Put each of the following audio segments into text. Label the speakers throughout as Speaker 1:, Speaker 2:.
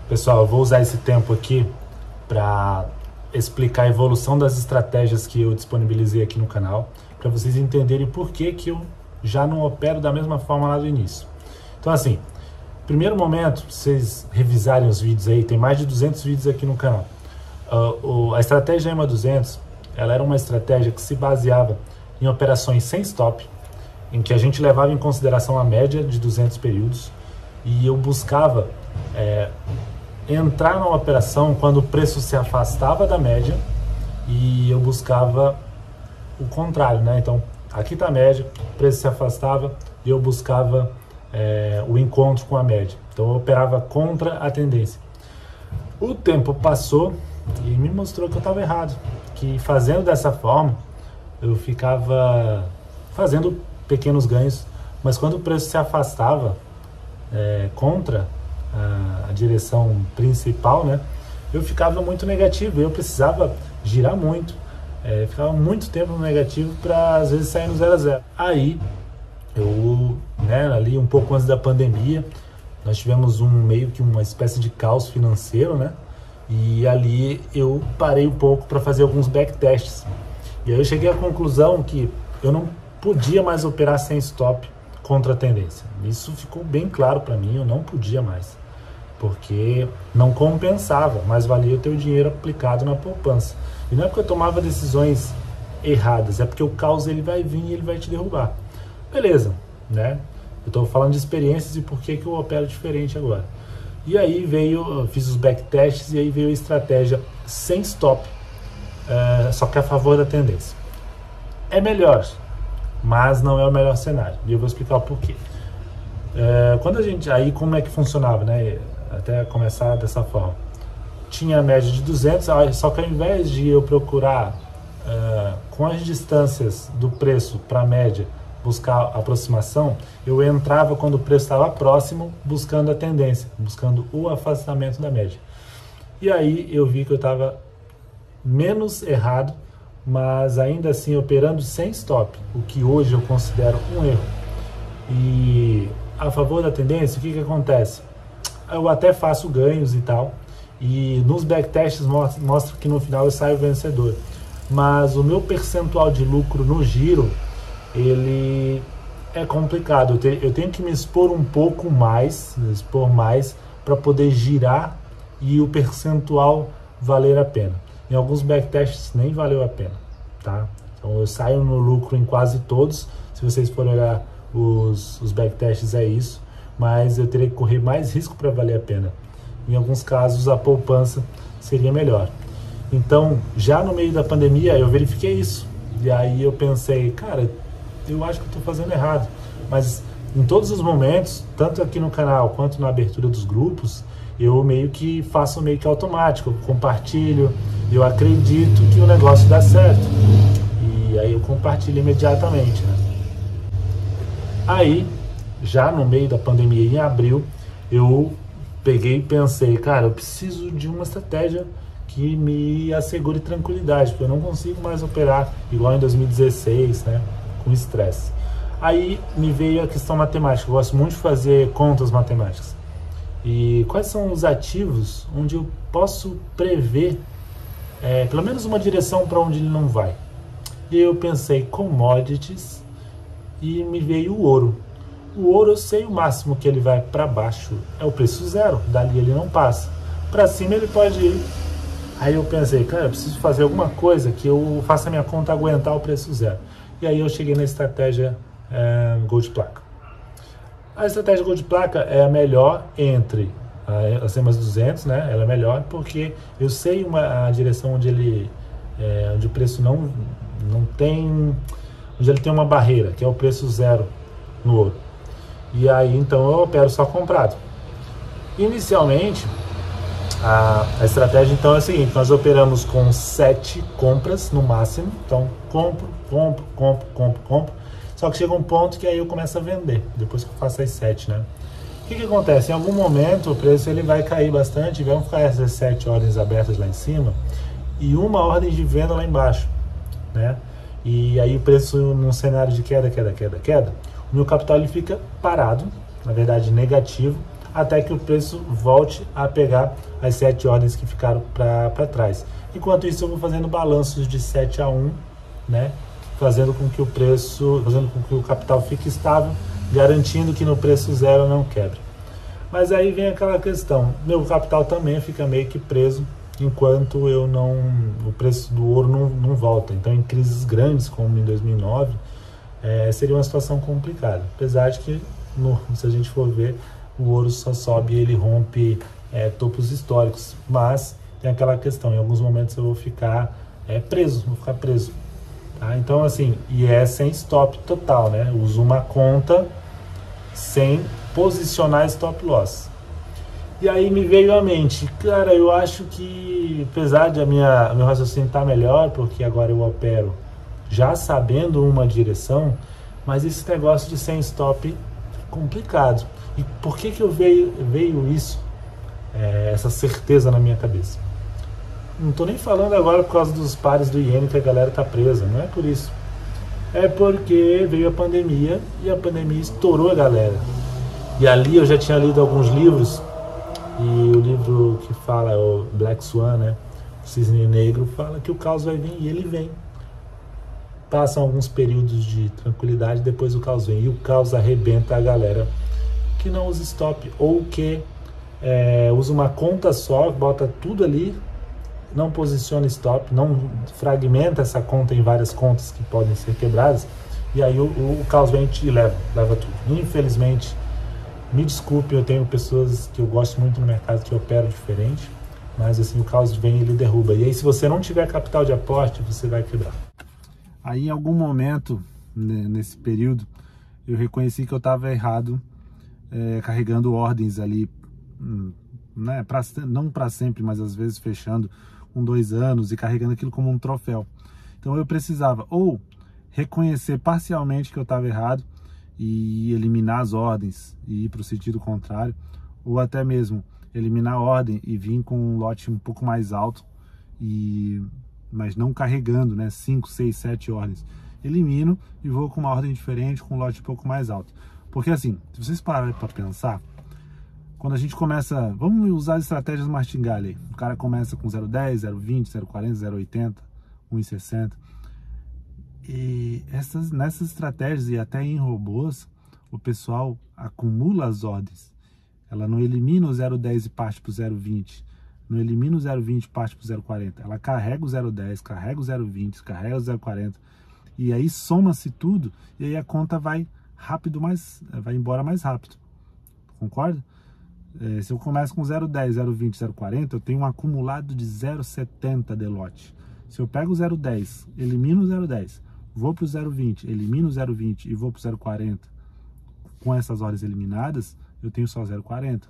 Speaker 1: Pessoal, eu vou usar esse tempo aqui para explicar a evolução das estratégias que eu disponibilizei aqui no canal, para vocês entenderem por que eu já não opero da mesma forma lá do início. Então assim, primeiro momento, vocês revisarem os vídeos aí, tem mais de 200 vídeos aqui no canal. A estratégia EMA 200, ela era uma estratégia que se baseava em operações sem stop, em que a gente levava em consideração a média de 200 períodos e eu buscava entrar numa operação quando o preço se afastava da média e eu buscava o contrário, né? Então, aqui está a média, o preço se afastava e eu buscava o encontro com a média. Então, eu operava contra a tendência. O tempo passou e me mostrou que eu estava errado, que fazendo dessa forma, eu ficava fazendo pequenos ganhos, mas quando o preço se afastava contra a direção principal, né, eu ficava muito negativo, eu precisava girar muito, ficava muito tempo no negativo para às vezes sair no 0 a 0. Aí eu, ali um pouco antes da pandemia, nós tivemos meio que uma espécie de caos financeiro, né, e ali eu parei um pouco para fazer alguns backtests, e aí eu cheguei à conclusão que eu não podia mais operar sem stop contra a tendência. Isso ficou bem claro para mim, eu não podia mais, porque não compensava, mas valia eu ter o dinheiro aplicado na poupança. E não é porque eu tomava decisões erradas, é porque o caos ele vai vir e ele vai te derrubar. Beleza, né? Eu estou falando de experiências e por que eu opero diferente agora. E aí eu fiz os backtests e aí veio a estratégia sem stop, só que a favor da tendência. É melhor, mas não é o melhor cenário. E eu vou explicar o porquê. Quando a gente, aí como é que funcionava, né? Até começar dessa forma. Tinha a média de 200, só que ao invés de eu procurar com as distâncias do preço para a média, buscar aproximação, eu entrava quando o preço estava próximo, buscando a tendência, buscando o afastamento da média. E aí eu vi que eu estava menos errado, mas ainda assim operando sem stop, o que hoje eu considero um erro. E a favor da tendência, o que acontece? Eu até faço ganhos e tal, e nos backtests mostra que no final eu saio vencedor, mas o meu percentual de lucro no giro, ele é complicado. Eu tenho que me expor um pouco mais, para poder girar e o percentual valer a pena. Em alguns backtests nem valeu a pena, tá? Então eu saio no lucro em quase todos. Se vocês forem olhar os backtests é isso, mas eu teria que correr mais risco para valer a pena. Em alguns casos a poupança seria melhor. Então já no meio da pandemia eu verifiquei isso, e aí eu pensei, cara, eu acho que eu estou fazendo errado. Mas em todos os momentos, tanto aqui no canal quanto na abertura dos grupos, eu meio que faço meio que automático, eu compartilho, eu acredito que o negócio dá certo, e aí eu compartilho imediatamente, né? Aí, já no meio da pandemia, em abril, eu peguei e pensei, cara, eu preciso de uma estratégia que me assegure tranquilidade, porque eu não consigo mais operar igual em 2016, né, com estresse. Aí me veio a questão matemática, eu gosto muito de fazer contas matemáticas. E quais são os ativos onde eu posso prever pelo menos uma direção para onde ele não vai? E eu pensei commodities e me veio o ouro. O ouro eu sei o máximo que ele vai para baixo é o preço zero, dali ele não passa. Para cima ele pode ir. Aí eu pensei, cara, eu preciso fazer alguma coisa que eu faça a minha conta aguentar o preço zero. E aí eu cheguei na estratégia Gold Placa. A estratégia Gold Placa é a melhor entre as EMAs 200, né? Ela é melhor porque eu sei a direção onde onde o preço não tem, onde ele tem uma barreira, que é o preço zero no ouro. E aí então eu opero só comprado. Inicialmente a estratégia então é a seguinte: nós operamos com 7 compras no máximo. Então compro. Só que chega um ponto que aí eu começo a vender, depois que eu faço as 7, né? O que acontece? Em algum momento o preço ele vai cair bastante, vão ficar essas 7 ordens abertas lá em cima e uma ordem de venda lá embaixo, né? E aí o preço num cenário de queda, o meu capital ele fica parado, na verdade negativo, até que o preço volte a pegar as 7 ordens que ficaram para trás. Enquanto isso, eu vou fazendo balanços de 7-1, né? Fazendo com que o capital fique estável, garantindo que no preço zero não quebre. Mas aí vem aquela questão, meu capital também fica meio que preso enquanto o preço do ouro não volta. Então, em crises grandes como em 2009, seria uma situação complicada. Apesar de que, se a gente for ver, o ouro só sobe e ele rompe topos históricos. Mas tem aquela questão, em alguns momentos eu vou ficar preso. Tá? Então, assim, e sem stop total, né? Eu uso uma conta sem posicionar stop loss. E aí me veio à mente, cara, eu acho que, apesar de meu raciocínio estar melhor, porque agora eu opero já sabendo uma direção, mas esse negócio de sem stop é complicado. E por que veio isso, essa certeza na minha cabeça? Não estou nem falando agora por causa dos pares do iene que a galera tá presa, não é por isso. É porque veio a pandemia e a pandemia estourou a galera. E ali eu já tinha lido alguns livros, e o livro que fala, é o Black Swan, né? O Cisne Negro, fala que o caos vai vir e ele vem. Passam alguns períodos de tranquilidade, depois o caos vem. E o caos arrebenta a galera que não usa stop, ou que usa uma conta só, bota tudo ali, não posiciona stop, não fragmenta essa conta em várias contas que podem ser quebradas, e aí o caos vem e leva tudo. Infelizmente, me desculpe, eu tenho pessoas que eu gosto muito no mercado que operam diferente, mas assim, o caos vem e ele derruba. E aí, se você não tiver capital de aporte, você vai quebrar. Aí, em algum momento, nesse período, eu reconheci que eu estava errado, carregando ordens ali, né, não para sempre, mas às vezes fechando com 2 anos e carregando aquilo como um troféu. Então eu precisava ou reconhecer parcialmente que eu estava errado e eliminar as ordens e ir para o sentido contrário, ou até mesmo eliminar a ordem e vir com um lote um pouco mais alto, mas não carregando, né, 5, 6, 7 ordens. Elimino e vou com uma ordem diferente, com um lote um pouco mais alto. Porque assim, se vocês pararem para pensar, quando a gente começa, vamos usar as estratégias martingale, o cara começa com 0,10, 0,20, 0,40, 0,80, 1,60, e nessas estratégias e até em robôs, o pessoal acumula as ordens. Ela não elimina o 0,10 e parte para o 0,20, não elimina o 0,20 e parte para o 0,40, ela carrega o 0,10, carrega o 0,20, carrega o 0,40, e aí soma-se tudo, e aí a conta vai embora mais rápido, concorda? Se eu começo com 0,10, 0,20, 0,40, eu tenho um acumulado de 0,70 de lote. Se eu pego o 0,10, elimino o 0,10, vou para o 0,20, elimino o 0,20 e vou para o 0,40, com essas ordens eliminadas, eu tenho só 0,40.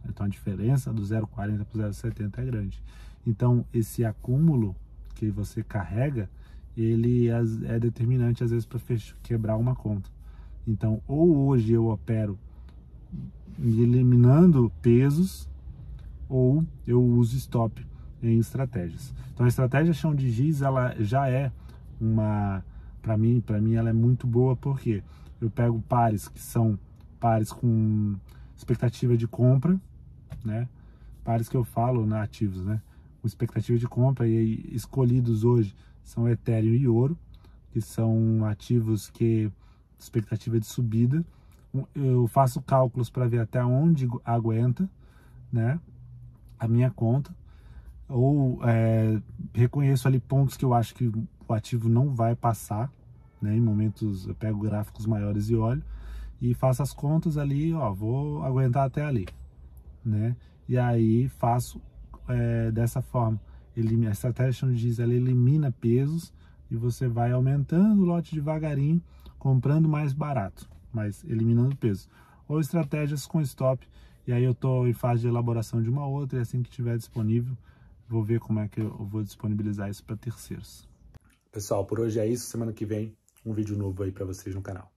Speaker 1: Então a diferença do 0,40 para o 0,70 é grande. Então esse acúmulo que você carrega, ele é determinante às vezes para quebrar uma conta. Então, ou hoje eu opero eliminando pesos, ou eu uso stop em estratégias. Então a estratégia chão de giz, ela já é para mim ela é muito boa, porque eu pego pares que são pares com expectativa de compra, né? Pares que eu falo nativos, né? Com expectativa de compra, e aí, escolhidos hoje são Ethereum e ouro, que são ativos que expectativa de subida. Eu faço cálculos para ver até onde aguenta, né, a minha conta, ou reconheço ali pontos que eu acho que o ativo não vai passar, né, em momentos eu pego gráficos maiores e olho, e faço as contas ali, ó, vou aguentar até ali, né, e aí faço dessa forma. A estratégia diz, ela elimina pesos e você vai aumentando o lote devagarinho, comprando mais barato, mas eliminando peso. Ou estratégias com stop, e aí eu estou em fase de elaboração de uma outra, e assim que estiver disponível, vou ver como é que eu vou disponibilizar isso para terceiros. Pessoal, por hoje é isso. Semana que vem, um vídeo novo aí para vocês no canal.